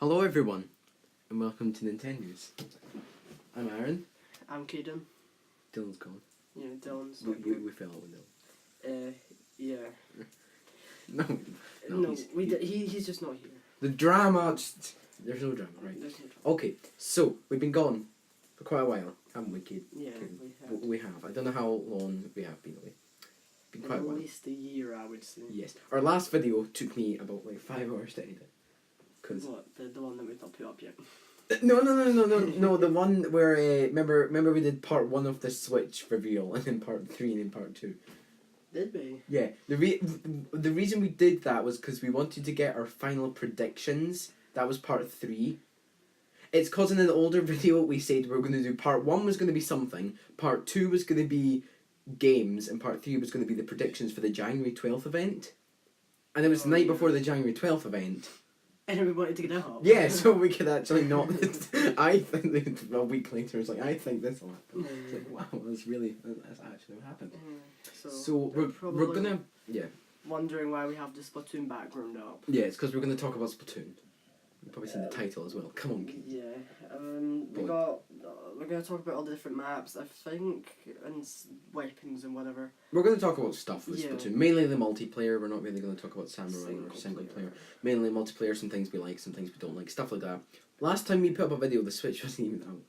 Hello everyone, and welcome to Nintendo's. I'm Arran. I'm Kayden. Dylan's gone. Yeah, Dylan's We, not we, here. we fell out with Dylan. Yeah. No, He's just not here. the drama, there's no drama, right? There's no trouble. Okay, so we've been gone for quite a while, haven't we, Kid? Yeah, Kayden? We have. I don't know how long we have been away. Been quite a At while. least a year, I would say. Yes. Our last video took me about 5 hours to edit. Cause What, the one that we've not put up yet? No, the one where remember we did part 1 of the Switch reveal and then part 3 and then part 2. Did we? Yeah, the reason we did that was because we wanted to get our final predictions. That was part 3. It's because in an older video we said we were going to do part 1 was going to be something, part 2 was going to be games, and part 3 was going to be the predictions for the January 12th event. And it was the night before the January 12th event. And we wanted to get it up. Yeah, so we could actually not. I think a week later it's I think this will happen. It's like, wow, that's actually what happened. So we're gonna wondering why we have the Splatoon background up. Yeah, it's because we're gonna talk about Splatoon. You've probably seen the title as well. Come on, kid. Yeah, we're gonna talk about all the different maps, I think, and weapons and whatever. We're gonna talk about stuff with Yeah. Splatoon. Mainly the multiplayer. We're not really gonna talk about samurai or single Single player. player. Mainly multiplayer. Some things we like, some things we don't like. Stuff like that. Last time we put up a video, the Switch wasn't even out.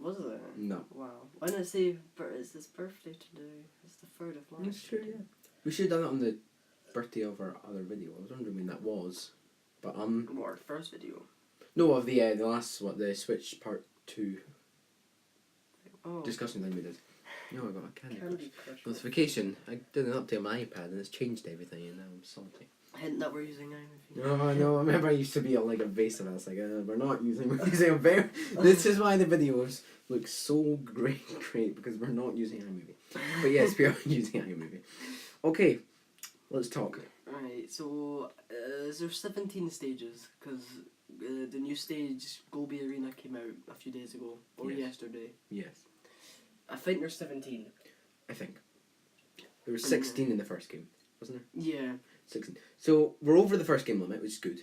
Was it? No. Wow. Why didn't it say it's his birthday today? It's the 3rd of March. That's true. Yeah. We should have done it on the birthday of our other video. I was wondering when that was, but What, our first video? No, of the last the Switch part 2 Oh. discussion thing we did. No, I got a Candy Crush Crush. notification. I did an update on my iPad and it's changed everything, and now I'm salty. Hint that we're using iMovie. No, I know. I remember I used to be like evasive. I was like, we're using a very. This is why the videos look so great because we're not using iMovie. But yes, we are using iMovie. Okay, let's talk. Right, so there's 17 stages because the new stage Golby Arena came out a few days ago or yesterday. Yes, I think there's 17. I think there was 16 in the first game, wasn't there? Yeah, 16. So we're over the first game limit, which is good.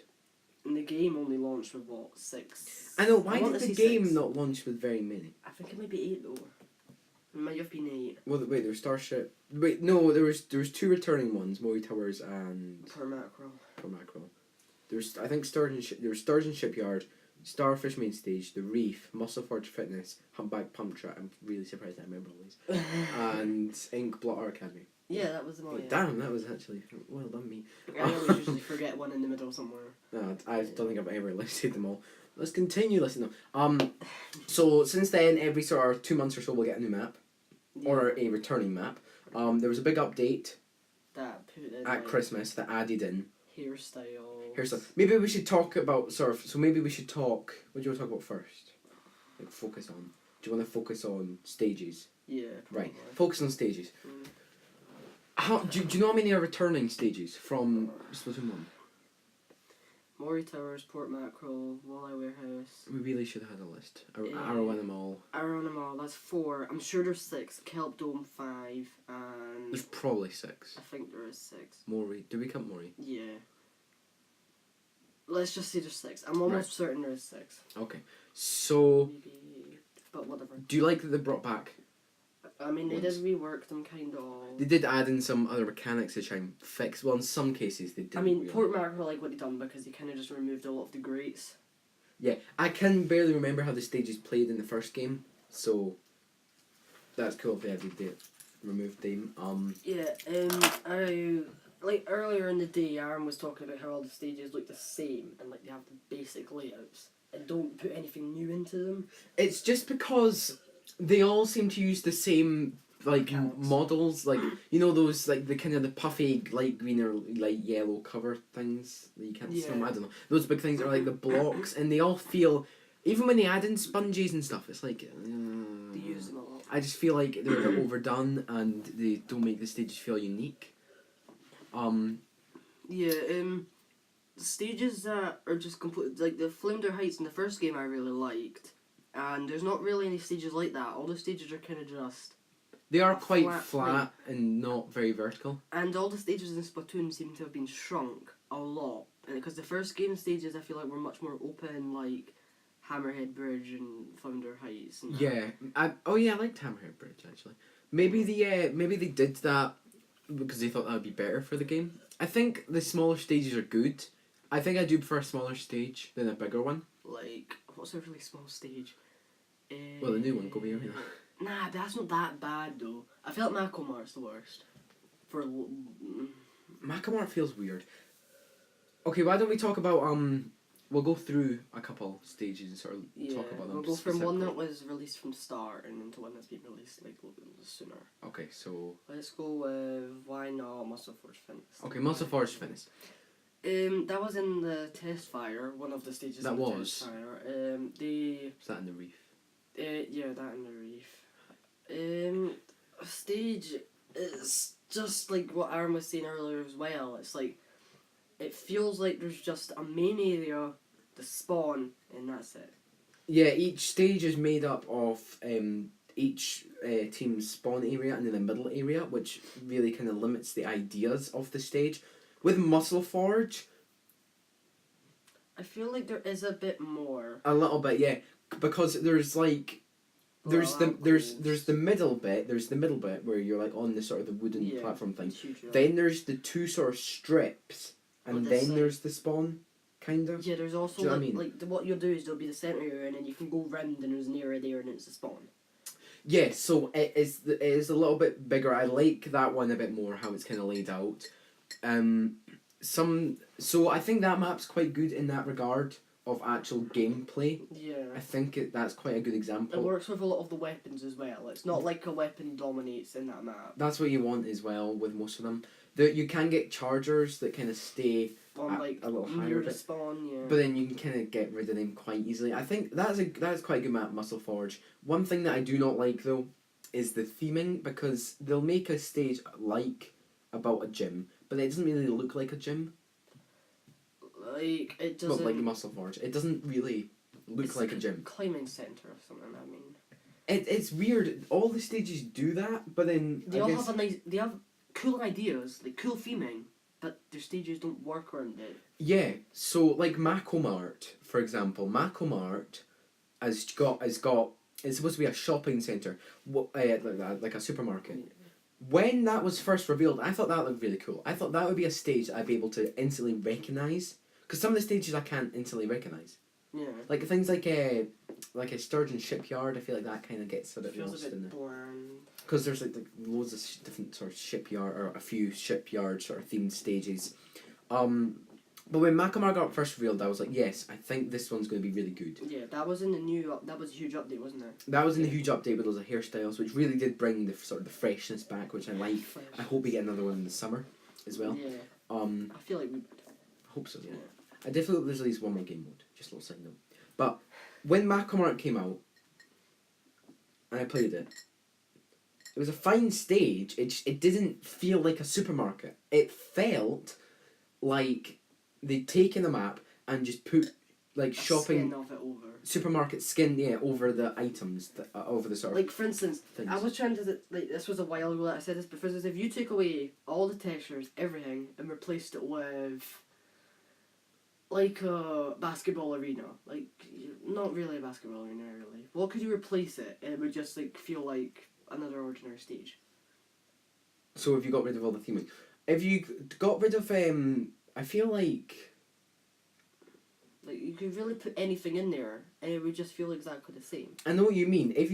and the game only launched with what, 6? I know. Why want did to the say game 6. not launch with very many? I think it might be 8 though. It might have been 8. Well, wait, there was Starship. Wait, no, there was 2 returning ones, Mori Towers and Per macro. Mackerel. There's there was Stars and Shipyard, Starfish Main Stage, The Reef, Muscle Forge Fitness, Humpback Pump Track. I'm really surprised I remember all these. And Ink Blot Academy. Yeah, that was the one. Yeah. Damn, that was actually well done me. I always usually forget one in the middle somewhere. No, I don't think I've ever listed them all. Let's continue listing them. So since then, every sort of 2 months or so, we'll get a new map. Or a returning map. There was a big update that put in, at Christmas that added in hairstyle. Maybe we should talk about What do you want to talk about first? Like focus on. Do you want to focus on stages? Yeah. Probably. Right. Focus on stages. Do you know how many are returning stages from Splatoon 1? Mori Towers, Port Mackerel, Walleye Warehouse. We really should have had a list. Arrow and them all. Arran and all, that's 4. I'm sure there's 6. Kelp Dome 5, and There's probably 6. I think there is 6. Mori. Do we count Mori? Yeah. Let's just say there's 6. I'm almost certain there's 6. Okay. So, Maybe, but whatever. do you like that they brought back? I mean, they did rework them kind of. They did add in some other mechanics to try and fix. Well, in some cases they did. I mean, Port Mackerel, like what they done because they kind of just removed a lot of the grates. Yeah, I can barely remember how the stages played in the first game, so that's cool if they did removed them. Like earlier in the day, Aaron was talking about how all the stages look the same and like they have the basic layouts and don't put anything new into them. It's just because they all seem to use the same models, like those like the kind of the puffy light green or light yellow cover things that you can't see them. I don't know, those big things are like the blocks, and they all feel, even when they add in sponges and stuff, it's like They use them a lot. I just feel like they're a bit overdone and they don't make the stages feel unique. Stages that are just complete, like the Flounder Heights in the first game I really liked, and there's not really any stages like that. All the stages are kind of just... They are quite flat and not very vertical. And all the stages in Splatoon seem to have been shrunk a lot because the first game stages I feel like were much more open, like Hammerhead Bridge and Flounder Heights. And that. Yeah. I liked Hammerhead Bridge actually. Maybe they did that because they thought that would be better for the game. I think the smaller stages are good. I think I do prefer a smaller stage than a bigger one. Like, what's a really small stage? Well, the new one, Gobi Arena. Nah, that's not that bad though. I feel like Macomart's the worst. Macamart feels weird. Okay, why don't we talk about we'll go through a couple stages and sort of talk about them. We'll go from one that was released from start and into one that's been released like a little bit sooner. Okay, so Let's go with why not Muscle Force Finis. okay, Muscle Force Finis. That was in the test fire, one of the stages That in the was. test fire. Was that in the reef? Yeah, that in the reef. A stage is just like what Aaron was saying earlier as well. It's like, it feels like there's just a main area, the spawn, and that's it. Yeah, each stage is made up of each team's spawn area and then the middle area, which really kind of limits the ideas of the stage. With Muscle Forge, I feel like there is a bit more. a little bit, yeah, because there's like there's the middle bit. There's the middle bit where you're like on the sort of the wooden platform thing. Huge, right? Then there's the two sort of strips, and then there's the spawn, kind of. Yeah, there's also Do you know what you'll do is there'll be the centre area, and then you can go round, and there's an area there, and it's the spawn. Yeah, so it is a little bit bigger. I like that one a bit more, how it's kind of laid out. So I think that map's quite good in that regard of actual gameplay. Yeah. I think that's quite a good example. It works with a lot of the weapons as well. It's not like a weapon dominates in that map. That's what you want as well with most of them. You can get chargers that kind of stay On at like a little higher near the bit, spawn, yeah. but then you can kind of get rid of them quite easily. I think that's quite a good map, Muscle Forge. One thing that I do not like though is the theming, because they'll make a stage like about a gym, but it doesn't really look like a gym. Like it doesn't. Well, like Muscle Forge, it doesn't really look like a gym. Climbing center or something. I mean. It's weird. All the stages do that, but then They have cool ideas, like cool theming, but their stages don't work around it. Yeah, so like Macomart, for example, Macomart it's supposed to be a shopping centre, like a supermarket. When that was first revealed, I thought that looked really cool. I thought that would be a stage that I'd be able to instantly recognise, because some of the stages I can't instantly recognise. Yeah. Like things like a Sturgeon Shipyard, I feel like that kind of gets a bit Feels lost a bit in there. bland. Because there's like loads of different sort of shipyard, or a few shipyard sort of themed stages. But when Macamar got first revealed, I was like, yes, I think this one's going to be really good. Yeah, that was in the new. That was a huge update, wasn't it? That was in the huge update with those hairstyles, which really did bring the sort of the freshness back, which I like. Fresh. I hope we get another one in the summer, as well. Yeah. I I feel like we would. hope so. Yeah. I definitely hope there's at least one more game mode. Just a little side note. But when Macamart came out, and I played it, it was a fine stage. It didn't feel like a supermarket. It felt like they'd taken a map and just put like shopping Skin of it over. supermarket skin over the items over the sort of Like for instance, things. I was trying to this was a while ago that I said this, but for instance, if you took away all the textures, everything, and replaced it with like a basketball arena, like not really a basketball arena, really. What could you replace it? And it would just like feel like another ordinary stage. So if you got rid of all the theming, if you got rid of I feel like you could really put anything in there, and it would just feel exactly the same. I know what you mean. If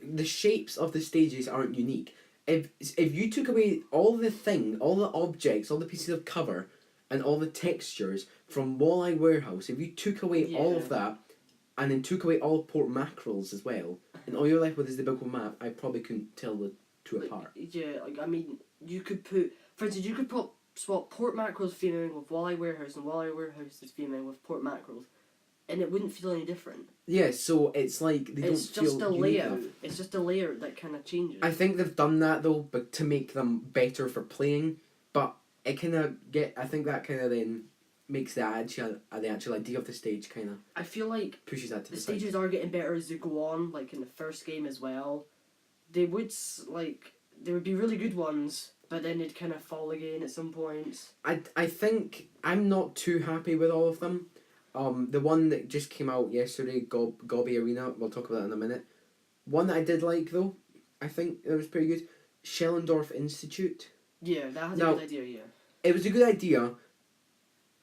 the shapes of the stages aren't unique, if you took away all the objects, all the pieces of cover, and all the textures from Walleye Warehouse, if you took away all of that, and then took away all port mackerels as well, and all you're left with is the big one map, I probably couldn't tell the two apart. Yeah, I mean, you could put, for instance, you could swap port mackerels theming with Walleye Warehouse and Walleye Warehouse is theming with port mackerels, and it wouldn't feel any different. Yeah, so it's like It's just a layout. It's just a layout that kind of changes. I think they've done that though, but to make them better for playing. But it kind of I think that kind of then makes the actual idea of the stage kind of. I feel like pushes that to the the side. stages are getting better as they go on. Like in the first game as well, they would there would be really good ones, but then they'd kind of fall again at some points. I think I'm not too happy with all of them. The one that just came out yesterday, Gobby Arena, we'll talk about that in a minute. One that I did like though, I think it was pretty good. Schellendorf Institute. Yeah, that has a Now- good idea. Yeah. It was a good idea,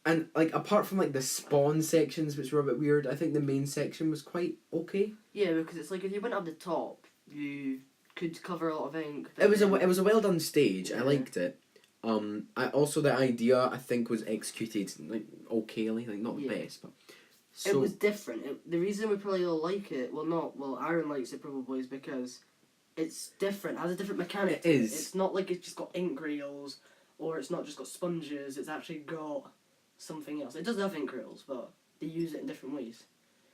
and like apart from like the spawn sections, which were a bit weird, I think the main section was quite okay. Yeah, because it's like if you went up the top, you could cover a lot of ink. but It was then- a well done stage. I Yeah. liked it. I also the idea I think was executed like okayly, like not the Yeah. best, but It so was different. The reason we probably all like it, Aaron likes it probably, is because it's different. It has a different mechanic. It to is. It's not like it's just got ink rails, or it's not just got sponges. It's actually got something else. It does have ink rails, but they use it in different ways.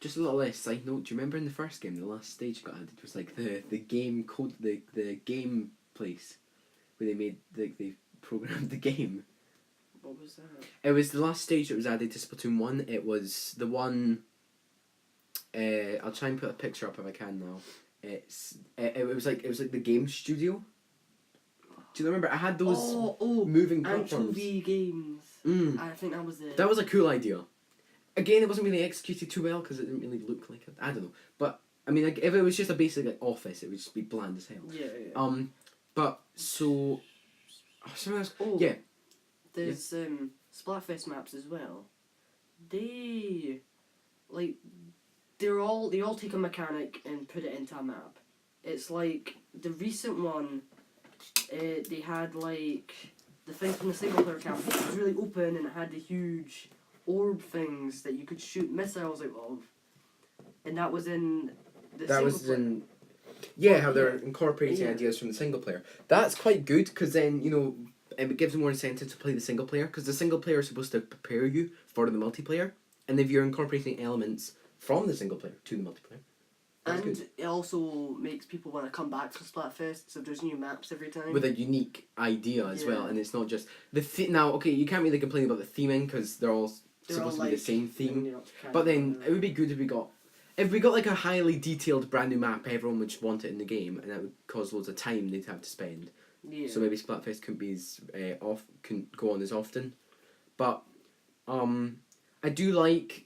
just a little side note. Do you remember in the first game, the last stage got added was like the game code, the game place where they made they programmed the game. What was that? It was the last stage that was added to Splatoon 1. It was the one. I'll try and put a picture up if I can now. It was like the game studio. Do you remember? I had those moving platforms. Anchovy Games. Mm. I think that was it. That was a cool idea. Again, it wasn't really executed too well because it didn't really look like it. I don't know, but I mean, like if it was just a basic like office, it would just be bland as hell. Yeah. But so. Oh, something else. Oh, Yeah. There's Splatfest maps as well. They they all take a mechanic and put it into a map. It's like the recent one. They had like the thing from the single player campaign. It was really open and it had the huge orb things that you could shoot missiles out of. And that was in the That single was player. in. Yeah, how Yeah. they're incorporating Yeah. ideas from the single player. That's quite good because then it gives more incentive to play the single player because the single player is supposed to prepare you for the multiplayer, and if you're incorporating elements from the single player to the multiplayer, that's And good. it also makes people want to come back to Splatfest, so there's new maps every time. With a unique idea as well, Yeah. and it's not just now. Okay, you can't really complain about the theming because they're all They're supposed all to be the same and, theme. you know, kind But of, then it would be good if we got like a highly detailed brand new map. Everyone would want it in the game, and that would cause loads of time they'd have to spend. yeah. So maybe Splatfest couldn't be as couldn't go on as often, but I do like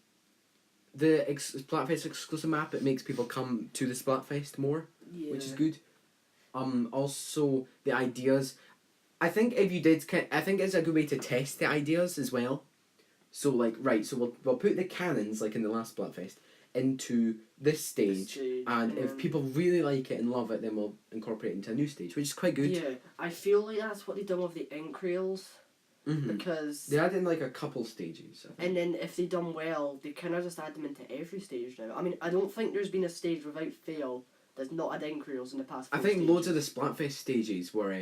the Splatfest exclusive map. It makes people come to the Splatfest more, yeah. which is good. Also the ideas. I think if you did, I think it's a good way to test the ideas as well. So like so we'll put the cannons like in the last Splatfest into this stage. And if people really like it and love it, then we'll incorporate it into a new stage, which is quite good. Yeah, I feel like that's what they done with the ink rails, Mm-hmm. because They added in like a couple stages. I think. and then if they done well, they kind of just add them into every stage now. I mean, I don't think there's been a stage without fail that's not had ink rails in the past. I 4 think stages. loads of the Splatfest stages were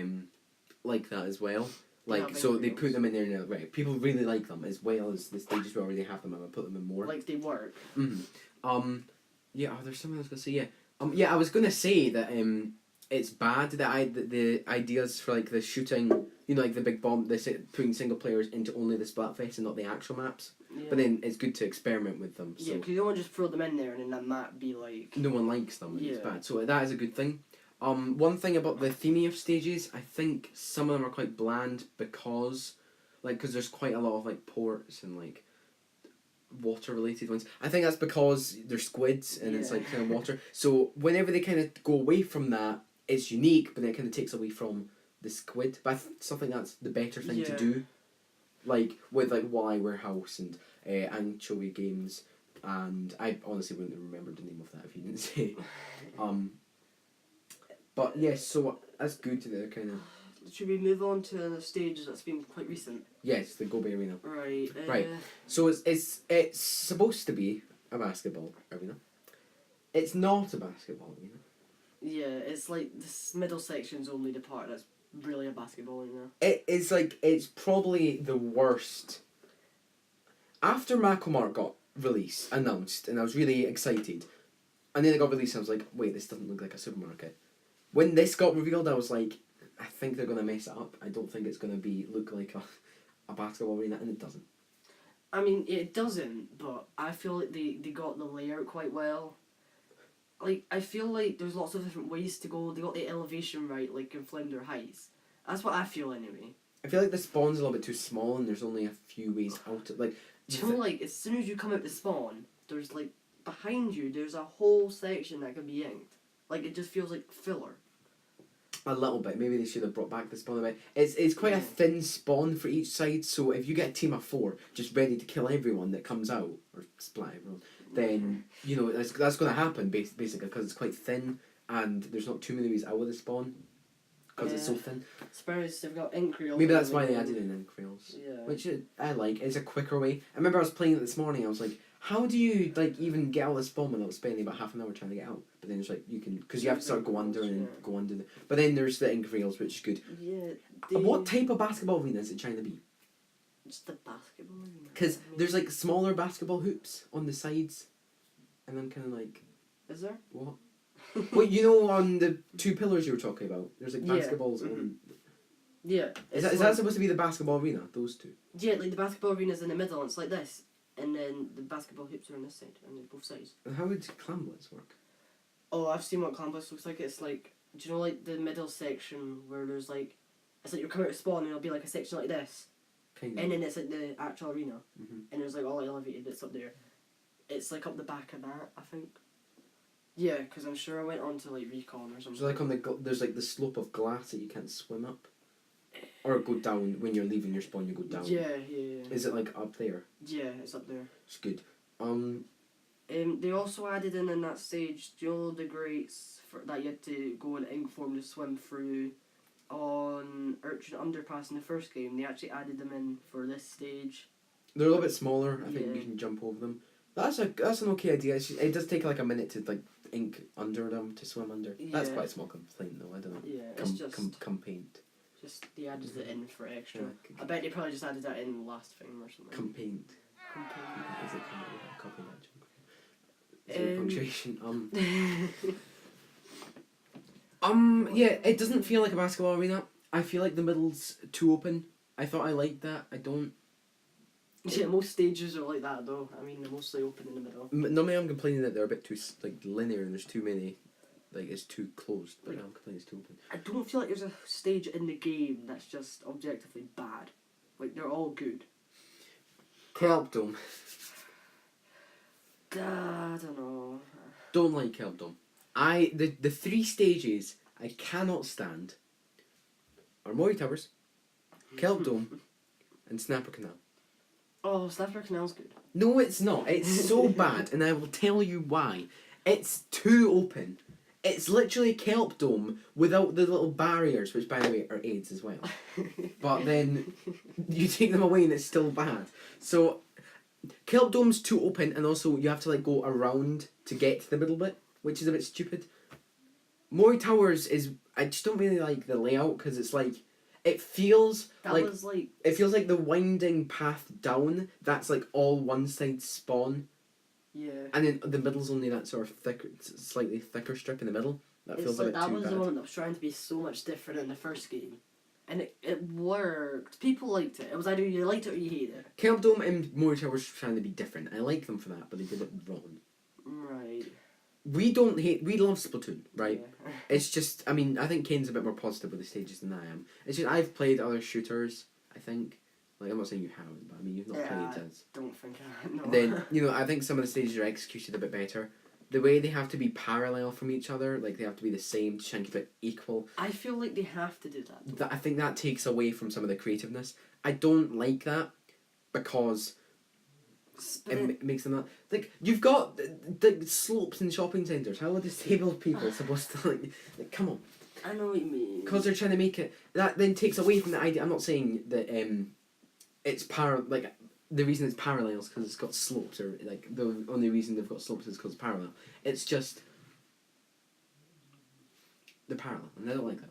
like that as well. Like have so ink they rails. put them in there now. Right, people really like them as well as the stages we already have them. And I put them in more. Like they work. Mm-hmm. Yeah. Oh, there's something I was gonna say. Yeah. Yeah. I was gonna say that it's bad that the ideas for like the shooting, like the big bomb, putting single players into only the Splatfest and not the actual maps. Yeah. But then it's good to experiment with them. So Yeah, because you don't want to just throw them in there and then that map be like. no one likes them. And it's Yeah. bad. So that is a good thing. One thing about the theming of stages, I think some of them are quite bland because there's quite a lot of like ports and like water related ones. I think that's because they're squids and it's Yeah. like kind of water. So whenever they kind of go away from that, it's unique, but then it kind of takes away from the squid. But I still think that's the better thing to Yeah. do. Like with like Wally Warehouse and Anchovy Games, and I honestly wouldn't have remembered the name of that if you didn't say. But yes, so that's good to the kind of Should we move on to the stage that's been quite recent? yes, the Gobi Arena. Right. Right. So it's supposed to be a basketball arena. It's not a basketball arena. Yeah, it's like this middle section's only the part that's really a basketball, It's probably the worst. After Macklemore got announced, and I was really excited, and then it got released, and I was like, wait, this doesn't look like a supermarket. When this got revealed, I was like, I think they're gonna mess it up. I don't think it's gonna look like a basketball arena, and it doesn't. I mean, it doesn't, but I feel like they got the layout quite well. Like, I feel like there's lots of different ways to go. They got the elevation right, like in Flounder Heights. That's what I feel anyway. I feel like the spawn's a little bit too small, and there's only a few ways out. Like, Do you know, like, as soon as you come out the spawn, there's, like, behind you, there's a whole section that can be inked. Like, it just feels like filler. a little bit. Maybe they should have brought back the spawn a bit. It's quite a thin spawn for each side, so if you get a team of 4 just ready to kill everyone that comes out, or splat everyone, then, you know, that's going to happen, basically, because it's quite thin, and there's not too many ways out of the spawn, because it's so thin. I suppose they've got ink reels. Maybe that's why they added in ink reels. Yeah. Which I like. It's a quicker way. I remember I was playing it this morning, I was like, how do you, like, even get out of the spawn without spending about half an hour trying to get out? But then it's like, you can, because you have to sort of go under and go under the... But then there's the ink reels, which is good. Yeah. What type of basketball arena is it trying to be? Just the basketball arena. Because there's, like, smaller basketball hoops on the sides. And I'm kind of like... Is there? What? Well, you know, on the 2 pillars you were talking about, there's, like, basketballs on... Yeah. Is that supposed to be the basketball arena, those 2? Yeah, like the basketball arena's in the middle, and it's like this. And then the basketball hoops are on this side, and they're both sides. And how would Clamblitz work? Oh, I've seen what Clamblitz looks like. It's like, do you know, like, the middle section where there's, like, it's like you're coming out of spawn, and it'll be, like, a section like this. Kind of. And then it's, like, the actual arena. Mm-hmm. And there's, like, all elevated bits up there. It's, like, up the back of that, I think. Yeah, because I'm sure I went on to, like, Recon or something. So, like, on there's, like, the slope of glass that you can't swim up? Or go down, when you're leaving your spawn, you go down? Yeah. Is it, like, up there? Yeah, it's up there. It's good. They also added in that stage, do you know the grates that you had to go in ink form to swim through on Urchin Underpass in the first game? They actually added them in for this stage. They're a little bit smaller. I think Yeah. you can jump over them. That's an okay idea. It does take, like, a minute to, like, ink under them to swim under. That's Yeah. quite a small complaint, though. I don't know. Yeah, it's just Paint. they added it in for extra. Yeah. I bet they probably just added that in the last thing or something. Paint. Campaign. Is it copy that joke? Is there punctuation? Yeah, it doesn't feel like a basketball arena. I feel like the middle's too open. I thought I liked that. I don't. Yeah, most stages are like that though. I mean, they're mostly open in the middle. Normally I'm complaining that they're a bit too, like, linear and there's too many, like, it's too closed, but I'm complaining it's too open. I don't feel like there's a stage in the game that's just objectively bad. Like, they're all good. Kelp Dome. I don't know. Don't like Kelp Dome. The 3 stages I cannot stand are Mori Towers, Kelp Dome, and Snapper Canal. Oh, Snapper Canal's good. No, it's not. It's so bad, and I will tell you why. It's too open. It's literally Kelp Dome without the little barriers, which, by the way, are AIDS as well. But then you take them away and it's still bad. So Kelp Dome's too open, and also you have to, like, go around to get to the middle bit, which is a bit stupid. Mori Towers is... I just don't really like the layout, because it's like... It feels it feels like the winding path down, that's, like, all one side spawn. Yeah. And then the middle's only that sort of thicker, slightly thicker strip in the middle. That feels a bit too bad. That was the one that was trying to be so much different in the first game. And it worked. People liked it. It was either you liked it or you hated it. Kelp Dome and Mori Towers trying to be different. I like them for that, but they did it wrong. Right. We love Splatoon, right? Yeah. It's just, I mean, I think Kane's a bit more positive with the stages than I am. It's just, I've played other shooters, I think. Like, I'm not saying you haven't, but I mean, you've not played as. Don't think I know. Then, you know, I think some of the stages are executed a bit better. The way they have to be parallel from each other, like, they have to be the same to try and keep it equal. I feel like they have to do that. I think that takes away from some of the creativeness. I don't like that, because it makes them not... Like, you've got the slopes in shopping centres. How are disabled people supposed to, like, come on. I know what you mean. Because they're trying to make it... That then takes away from the idea... I'm not saying that it's the reason it's parallel is because it's got slopes, or, like, the only reason they've got slopes is because it's parallel. It's just... They're parallel, and I don't like that.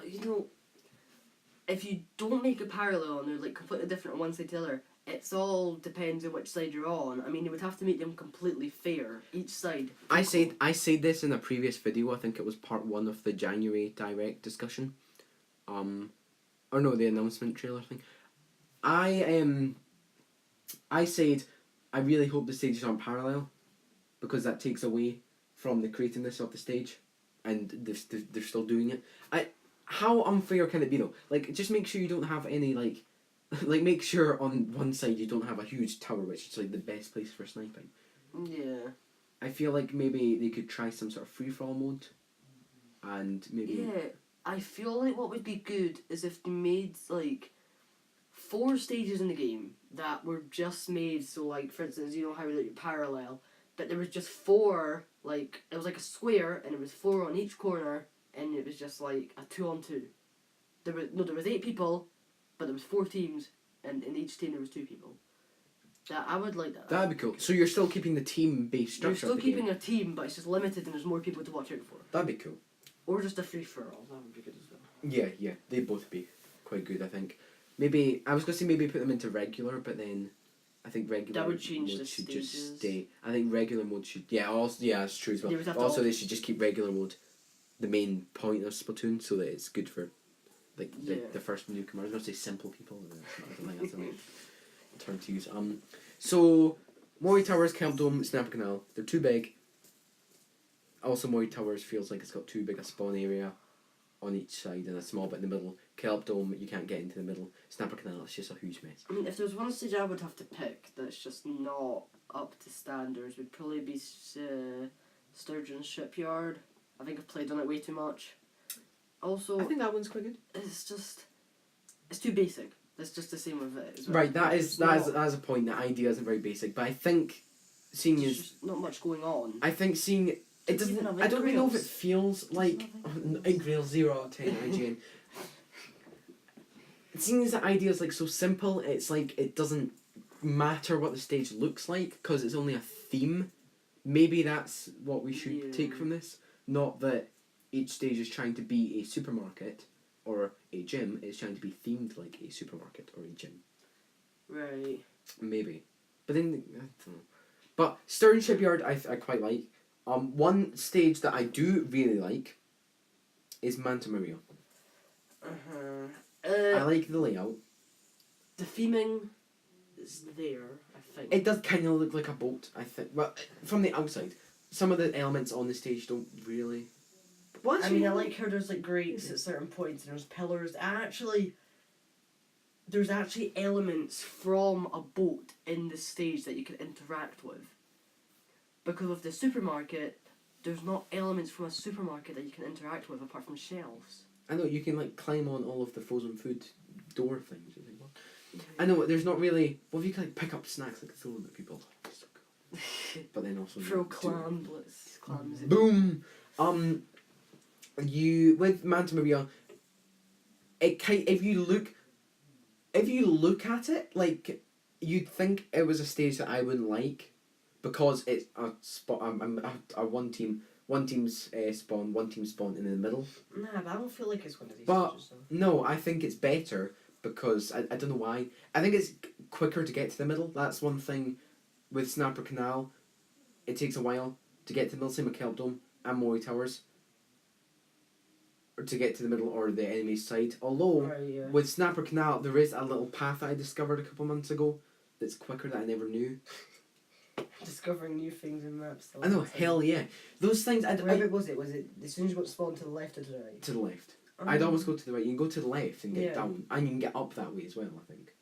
You know, if you don't make a parallel and they're, like, completely different on one side to the other, it's all depends on which side you're on. I mean, you would have to make them completely fair, each side. I said this in a previous video. I think it was part 1 of the January Direct discussion. Or no, the announcement trailer thing. I said I really hope the stages aren't parallel, because that takes away from the creativeness of the stage, and they're still doing it. how unfair can it be though? Like, just make sure you don't have any like, like make sure on one side you don't have a huge tower, which is like the best place for sniping. Yeah. I feel like maybe they could try some sort of free for all mode, and maybe Yeah. I feel like what would be good is if they made like 4 stages in the game that were just made so, like, for instance, you know how like parallel, but there was just 4, like, it was like a square and it was 4 on each corner and it was just like a 2-on-2. There was 8 people, but there was 4 teams and in each team there was 2 people. That I would like that. that'd be cool. So you're still keeping the team based structure. You're still of the keeping game. a team, but it's just limited and there's more people to watch out for. That'd be cool. Or just a free for all. That would be good as well. Yeah, they'd both be quite good. I think. Maybe I was gonna say maybe put them into regular, but then I think regular That would change mode the should stages. just stay. I think regular mode should that's true as well. They would have to Also, all- they should just keep regular mode the main point of Splatoon, so that it's good for like the first newcomer. I was gonna say simple people. I don't think that's the right term to use. So Mori Towers, Camp Dome, Snapper Canal. They're too big. Also, Mori Towers feels like it's got too big a spawn area on each side and a small bit in the middle. Kelp Dome, you can't get into the middle. Snapper Canal, it's just a huge mess. I mean, if there was one stage I would have to pick that's just not up to standards, would probably be Sturgeon's Shipyard. I think I've played on it way too much. Also, I think that one's quite good. it's too basic. That's just the same with it as well. Right, that is not- a point. The idea isn't very basic, but I think seeing There's is just not much going on. I think seeing it doesn't. Even have I don't really know if it Grails. feels like Grail 0 out of 10 IGN. Seeing as the idea is like so simple, it's like it doesn't matter what the stage looks like because it's only a theme. Maybe that's what we should take from this. Not that each stage is trying to be a supermarket or a gym. It's trying to be themed like a supermarket or a gym. Right. Maybe, but then I don't know. But Sturgeon Shipyard, I quite like. One stage that I do really like is Manta Maria. I like the layout. The theming is there, I think. It does kind of look like a boat, I think. Well, from the outside, some of the elements on the stage don't really. I mean, I like how there's like grates at certain points and there's pillars. There's actually elements from a boat in the stage that you can interact with. Because with the supermarket, there's not elements from a supermarket that you can interact with apart from shelves. I know you can like climb on all of the frozen food door things. I think. I know there's not really. Well, if you can like pick up snacks like throw them at people, it's so cool. But then also Throw not do it. clams in. Boom. You with Manta Maria. If you look at it, like you'd think it was a stage that I wouldn't like, because it's a spot. A one team's spawn, one team spawn in the middle. Nah, but I don't feel like it's one of these But stages though. no, I think it's better because I don't know why. I think it's quicker to get to the middle. That's one thing with Snapper Canal. It takes a while to get to the middle. Same with Kelp Dome and Mori Towers. Or to get to the middle or the enemy's side. Although Right, yeah. with Snapper Canal there is a little path that I discovered a couple months ago that's quicker that I never knew. Discovering new things in maps. I know, hell yeah. Those things Where was it? Was it as soon as you got spawned to the left or to the right? to the left. I'd always go to the right. You can go to the left and get down. And you can get up that way as well, I think.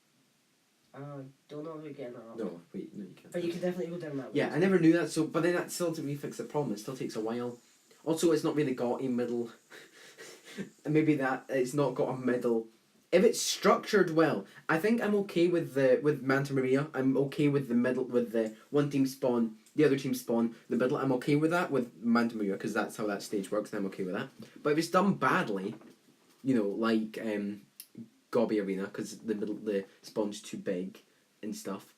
Don't know if you're getting that up. No, wait, no you can't. But you can definitely go down that way. Yeah, I never knew that, so but then that still doesn't really fix the problem. It still takes a while. Also, it's not really got a middle. And maybe that it's not got a middle. If it's structured well, I think I'm okay with Manta Maria. I'm okay with the middle, with the one team spawn, the other team spawn, the middle. I'm okay with that with Manta Maria because that's how that stage works, and I'm okay with that. But if it's done badly, you know, like Gobby Arena, because the spawn's too big and stuff,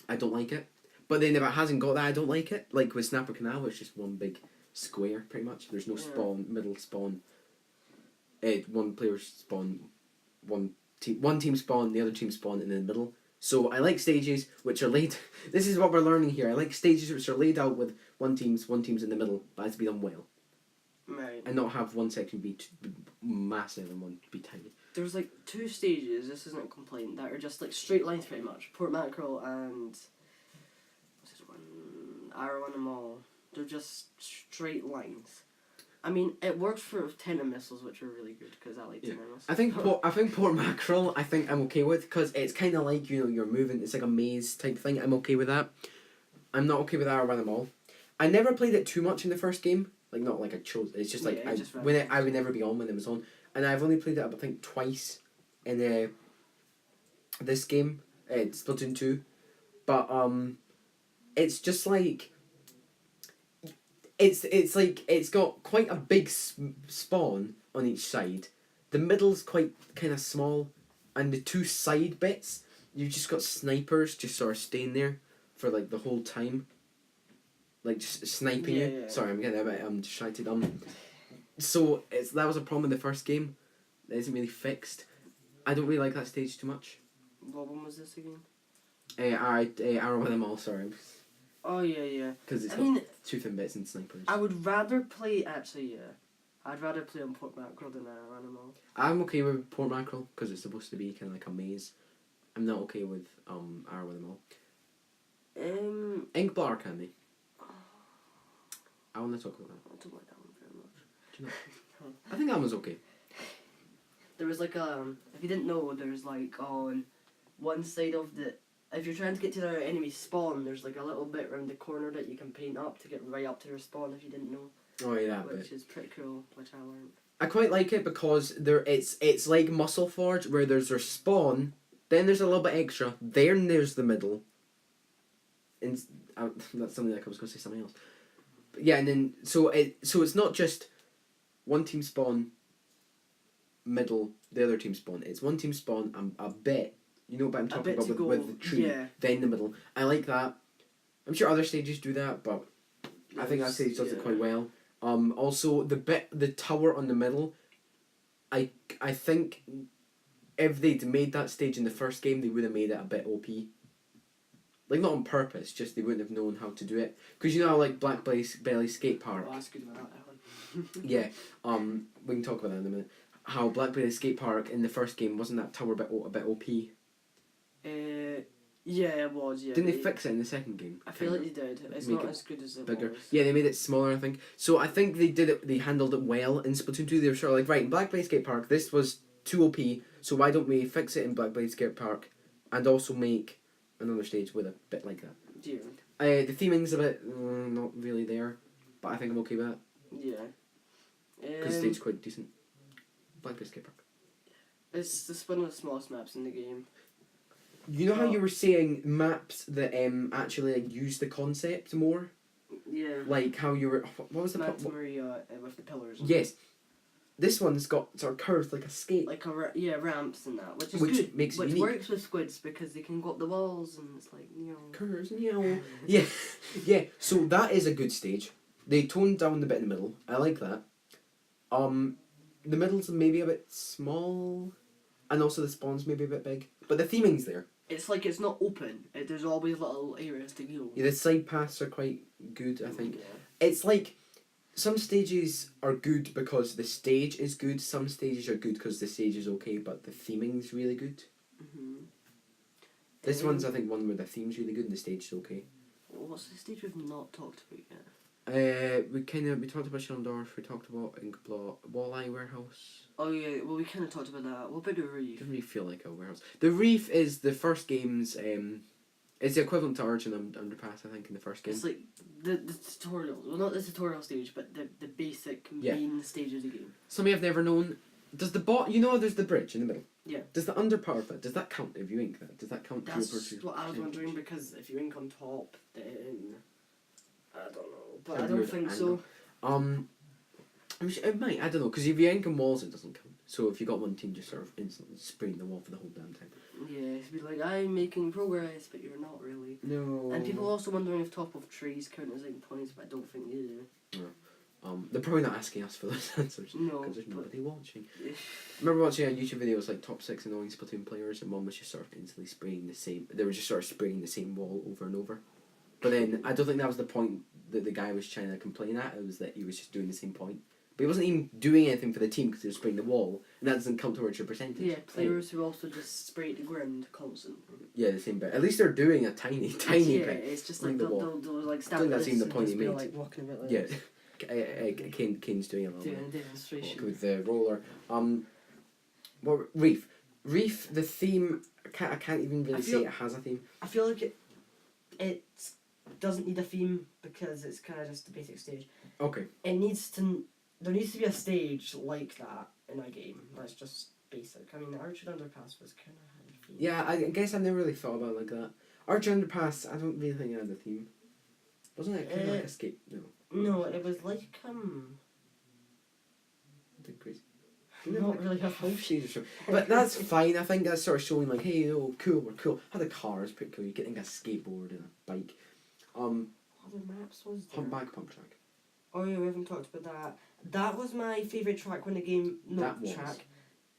I don't like it. But then if it hasn't got that, I don't like it. Like with Snapper Canal, it's just one big square pretty much. There's no spawn, middle spawn. One player spawn, one team spawn, the other team spawn in the middle. So I like stages which are laid. This is what we're learning here. I like stages which are laid out with one team's in the middle, but it has to be done well. Right. And not have one section be massive and one be tiny. There's like 2 stages, this isn't a complaint, that are just like straight lines pretty much. Port Mackerel and what's this one? Arran and Mall. They're just straight lines. I mean, it works for Tenor missiles, which are really good because I like Yeah. Tenor missiles. I think port mackerel. I think I'm okay with because it's kind of like you're moving. It's like a maze type thing. I'm okay with that. I'm not okay with that. I run them all. I never played it too much in the first game. Like not like I chose. It's just like Yeah, just I would never be on when it was on, and I've only played it I think twice in this game. Splatoon 2, but it's just like. It's like it's got quite a big spawn on each side. The middle's quite kind of small, and the two side bits you've just got snipers just sort of staying there for like the whole time. Like just sniping you. Yeah. Sorry, I'm getting a bit distracted. So that was a problem in the first game. That isn't really fixed. I don't really like that stage too much. What one was this again? Arran with them all. Sorry. Oh yeah. Because it's I got mean, two thin bits and snipers. I would rather play I'd rather play on Port Mackerel than Animal. I'm okay with port mackerel because it's supposed to be kind of like a maze. I'm not okay with Arran with them all. Ink Bar Candy. I want to talk about that. I don't like that one very much. Do you know? I think that one's okay. There was like if you didn't know, there's like on one side of the. If you're trying to get to their enemy spawn, there's like a little bit around the corner that you can paint up to get right up to their spawn. If you didn't know. Oh yeah, that which bit. is pretty cool, which I learned. I quite like it because it's like Muscle Forge where there's their spawn, then there's a little bit extra, then there's the middle. And that's something like I was going to say something else. But yeah, and then so it's not just one team spawn, middle, the other team spawn. It's one team spawn and a bit. You know what I'm talking about with the tree, yeah. then the middle. I like that. I'm sure other stages do that, but I think that stage does it quite well. Also the tower on the middle, I think if they'd made that stage in the first game, they would have made it a bit OP. Like not on purpose, just they wouldn't have known how to do it. Because you know how like Black Belly Skate Park. Oh, that's good about that one. Yeah. We can talk about that in a minute. How Black Belly Skate Park in the first game wasn't that tower a bit OP? Yeah, it was. Yeah. Didn't they fix it in the second game? I feel like they did. It's Make not it as good as it bigger. was. Yeah, they made it smaller, I think. So I think they did it. They handled it well in Splatoon 2. They were sort of like, right, in Black Blade Skate Park, this was too OP. So why don't we fix it in Black Blade Skate Park, and also make another stage with a bit like that. Yeah. The theming's a bit not really there, but I think I'm okay with that Yeah. because the stage's quite decent. Black Blade Skate Park. It's one of the smallest maps in the game. You know how you were saying maps that actually like, use the concept more? Yeah. Like how you were. What was the Santa Maria with the pillars. Yes. This one's got sort of curved like a skate. Like ramps and that, which is Which good. makes it which unique. works with squids because they can go up the walls and it's like Curves, yeah, yeah. So that is a good stage. They toned down the bit in the middle. I like that. The middle's maybe a bit small, and also the spawn's maybe a bit big, but the theming's there. It's like it's not open. There's always little areas to go. Yeah, the side paths are quite good. I think Yeah. it's like some stages are good because the stage is good. Some stages are good because the stage is okay, but the theming's really good. Mhm. This one's I think one where the theme's really good and the stage's okay. What's the stage we've not talked about yet? We talked about Schellendorf, we talked about Inkblot, Walleye Warehouse. Oh yeah, well we kind of talked about that. What about the It reef? doesn't really feel like a warehouse. The Reef is the first game's it's the equivalent to Arch and Underpass, I think, in the first game. It's like the tutorial. Well, not the tutorial stage, but the basic main stage of the game. Something I've never known. Does the there's the bridge in the middle? Yeah. Does the under part of it, does that count if you ink that? Does that count That's to your what I was wondering because if you ink on top, then I don't know, but I don't think so. I'm sure it might. I don't know because if you ink on walls, it doesn't count. So if you got one team just sort of instantly spraying the wall for the whole damn time. Yeah, it'd be like I'm making progress, but you're not really. No. And people are also wondering if top of trees count as ink points, but I don't think they do. They're probably not asking us for those answers. No, Because there's nobody watching. Yeah. I remember watching a YouTube video. It was like top 6 annoying Splatoon players, and one was just sort of instantly spraying the same. They were just sort of spraying the same wall over and over. But then I don't think that was the point that the guy was trying to complain at. It was that he was just doing the same point. But he wasn't even doing anything for the team because he was spraying the wall, and that doesn't count towards your percentage. Yeah, players who also just spray the ground constantly. Yeah, the same bit. At least they're doing a tiny Yeah, bit. it's just Along like the wall. they'll like I stand think like that's this even the and point just he be made. like walking about like Yeah. this. Kane's doing a little Doing a walk demonstration. with the roller. Well, Reef. The theme. I can't even really say it has a theme. I feel like it doesn't need a theme because it's kind of just the basic stage. Okay. There needs to be a stage like that in a game. That's just basic. I mean, Archer Underpass was kind of had a theme. Yeah, I guess I've never really thought about it like that. Archer Underpass, I don't really think it had a theme. Wasn't it kind of like Escape? No. No, it was like Something crazy. not really a House but that's fine. I think that's sort of showing like, hey, oh, cool, we're cool. How the car is pretty cool. You're getting a skateboard and a bike. What other maps was there? Humpback Pump Track. Oh yeah, we haven't talked about that. That was my favourite track when the game. No, That was. track.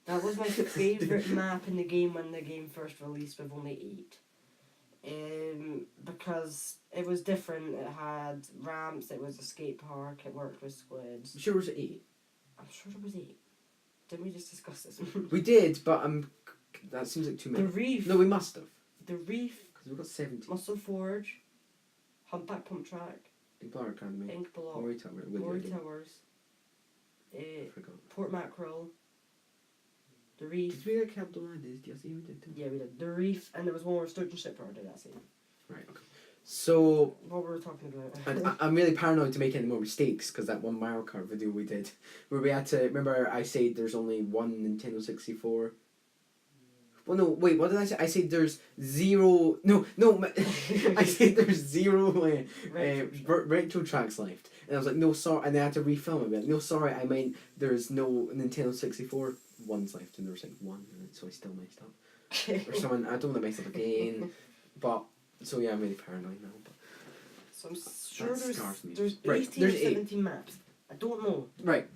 That was my favourite map in the game when the game first released with only 8. Because it was different. It had ramps. It was a skate park. It worked with squids. I'm sure it was 8. I'm sure it was 8. Didn't we just discuss this? We did, but that seems like too The many. Reef. No, we must have. The Reef. Because we've got 17. Muscle Forge. Humpback Pump Track. Inkblot Academy. Inkblot. Glory Tower. Glory Towers. I forgot. Port Mackerel. The Reef. Did we like help the ideas? Yes, we did too. Yeah, we did. The Reef, and there was one more Sturgeon Shipyard, I did that same. Right, okay. So, What were we talking about? I'm really paranoid to make any more mistakes because that one Mario Kart video we did where we had to, remember I said there's only one Nintendo 64. Well, no, wait, what did I say? I said there's zero, I said there's zero retro tracks left. And I was like, no, sorry, and I had to refilm it. Like, no, sorry, I meant there's no Nintendo 64 ones left, and there was like one, so I still messed up. Or someone, I don't want to mess up again, but, so yeah, I'm really paranoid now. But So I'm sure that scars me. there's 18 Right, or there's 8. 17 maps. I don't know. Right,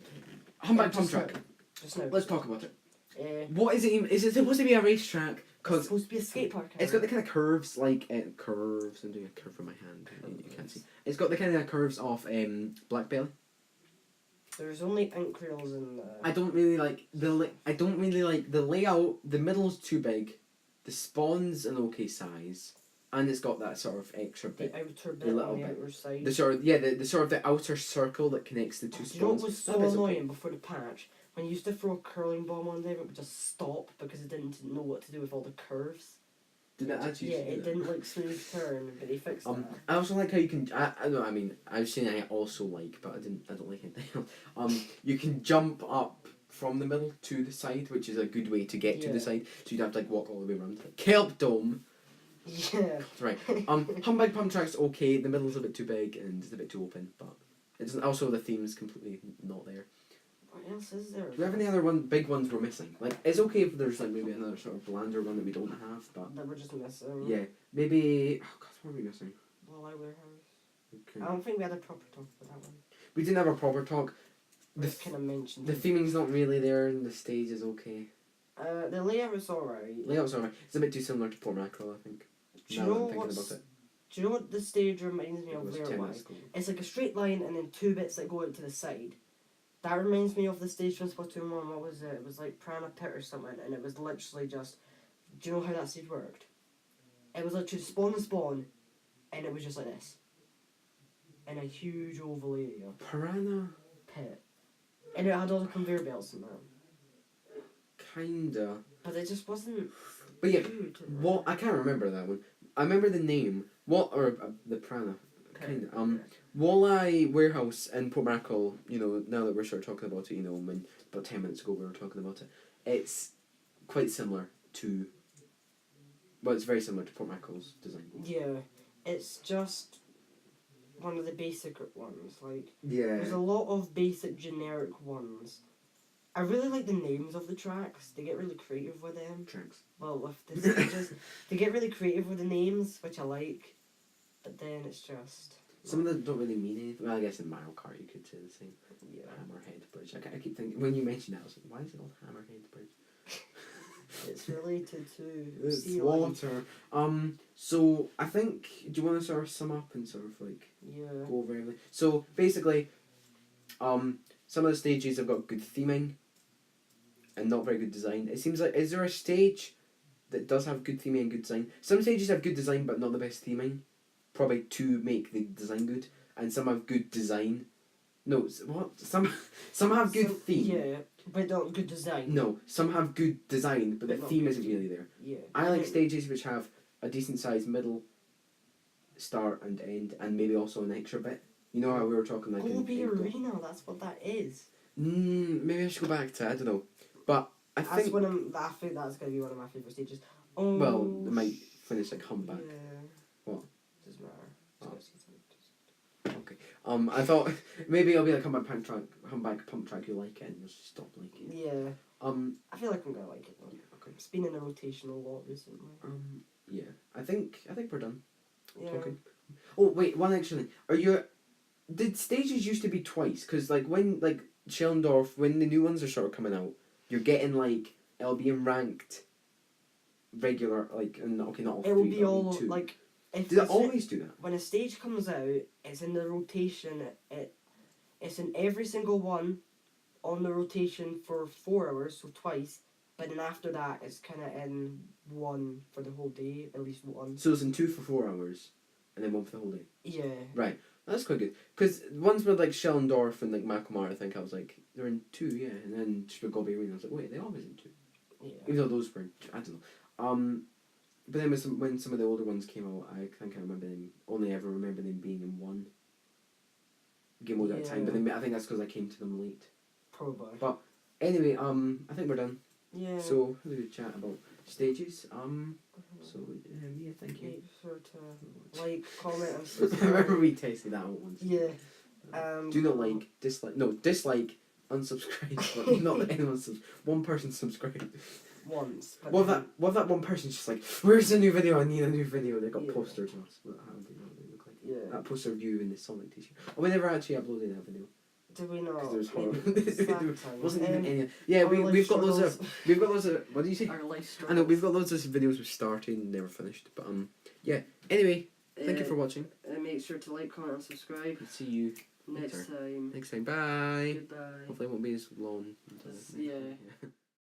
Humpback Pump Just Track. now. Just now. Let's talk about it. What What is it even? Is it supposed to be a racetrack? it's Because supposed to be a skate park. it's got the kind of curves, like curves. I'm doing a curve with my hand. You can't see. It's got the kind of curves of Black Belly. There's only ink rails in. I don't really like I don't really like the layout. The middle's too big. The spawn's an okay size, and it's got that sort of extra the bit. outer the bit little on the bit. outer side. The sort of the sort of the outer circle that connects the two Do you know what spawns. was so That bit's annoying okay. before the patch? When you used to throw a curling bomb on there, it would just stop because it didn't know what to do with all the curves. Did it actually? Yeah, do it that? didn't like smooth turn, but they fixed that. I also like how you can. I know. I mean, I was saying I also like, but I didn't. I don't like anything else. You can jump up from the middle to the side, which is a good way to get to Yeah. the side. So you'd have to like walk all the way around. Kelp Dome. Yeah. Right. Humpback Pump Track's okay. The middle's a bit too big and it's a bit too open, but it's also the theme's completely not there. What else is there? Do we have any other big ones we're missing? Like, it's okay if there's like maybe another sort of blander one that we don't have, but That we're just missing. yeah, maybe. Oh God, what are we missing? Walleye Warehouse. Okay. I don't think we had a proper talk about that one. We didn't have a proper talk. The Just kind of mentioned The it. theming's not really there, and the stage is okay. The layout is alright. Layout's alright. It's a bit too similar to Port Mackerel, I think. Do you Now know that I'm thinking what's? about it. Do you know what the stage reminds me It of? was Layout 10 wise, minutes ago. it's like a straight line and then 2 bits that go out to the side. That reminds me of the stage from Splatoon 1. What was it? It was like Piranha Pit or something, and it was literally just. Do you know how that stage worked? It was literally spawn, and it was just like this. In a huge oval area. Piranha? Pit. And it had all the conveyor belts and that. Kinda. But it just wasn't. But yeah, huge. what? I can't remember that one. I remember the name. What? Or the Piranha. Pit. Kinda. Walleye Warehouse in Port Mackerel, you know, now that we're sort of talking about it, you know, when about 10 minutes ago we were talking about it, it's quite similar to. Well, it's very similar to Port Mackerel's design. Yeah, it's just one of the basic ones. Like, Yeah. there's a lot of basic generic ones. I really like the names of the tracks. They get really creative with them. Tracks. Well, with the stages, they get really creative with the names, which I like. But then it's just. Some of them don't really mean anything. Well, I guess in Mario Kart you could say the same. Yeah. Hammerhead Bridge. I keep thinking, when you mentioned that, I was like, why is it called Hammerhead Bridge? It's related to It's sea life. water. So I think, do you want to sort of sum up and sort of like Yeah. go over everything? So basically, some of the stages have got good theming and not very good design. It seems like, is there a stage that does have good theming and good design? Some stages have good design but not the best theming, probably to make the design good, and some have good design No, what? Some have good theme. Yeah, but not good design. No, some have good design, but the But not theme good isn't really there. Yeah. I like stages which have a decent sized middle, start and end, and maybe also an extra bit. You know how we were talking like Gobi Arena, that's what that is. Maybe I should go back to it, I don't know. But I That's think I think that's gonna be one of my favourite stages. Oh, well, it might finish like Humpback. Yeah. What? Doesn't matter. Oh. Okay. I thought maybe it'll be like Humpback Pump Track. You like it, and you'll just stop liking it. Yeah. I feel like I'm gonna like it though. Yeah. Okay. It's been in a rotation a lot recently. Yeah. I think we're done Yeah. talking. Oh wait, one extra thing. Did stages used to be twice? Because like when like Schellendorf, when the new ones are sort of coming out, you're getting like it'll be in ranked, regular like and okay not all It will three, be but all two. like. If Did it it's- always do that? when a stage comes out, it's in the rotation. It's in every single one, on the rotation for 4 hours, so twice. But then after that, it's kind of in one for the whole day, at least one. So it's in 2 for 4 hours, and then 1 for the whole day. Yeah. Right. That's quite good. Because ones with like Schellendorf and like Macklemore, I think I was like, they're in 2, yeah. And then Gobi Arena, I was like, wait, they're always in 2. Yeah. Even though those were in 2, I don't know. But then when some of the older ones came out, I think I remember them, only ever remember them being in 1 game mode at a time. But then I think that's because I came to them late. Probably. But anyway, I think we're done. Yeah. So, really good chat about stages. So, yeah, thank you. Make sure to like, comment, and I subscribe. remember we tested that out once. Yeah. Do not like, dislike. No, dislike, unsubscribe. But not that anyone one person subscribed. Once. But What then- if that one person's just like, where's the new video? I need a new video. They got Yeah. posters of us. How do you know what they look like? Yeah. That poster of you in the Sonic t-shirt. Oh, we never actually uploaded that video. Did we not? Because there was horror. Maybe it's that There time. wasn't even any. Yeah, our life we've got loads of. struggles. We've got loads of. What do you say? Our life I know, struggles. we've got loads of videos we started and never finished. But, yeah. Anyway, thank you for watching. Make sure to like, comment, and subscribe. See you Next time. next time. Bye. Goodbye. Hopefully it won't be as long. Yeah.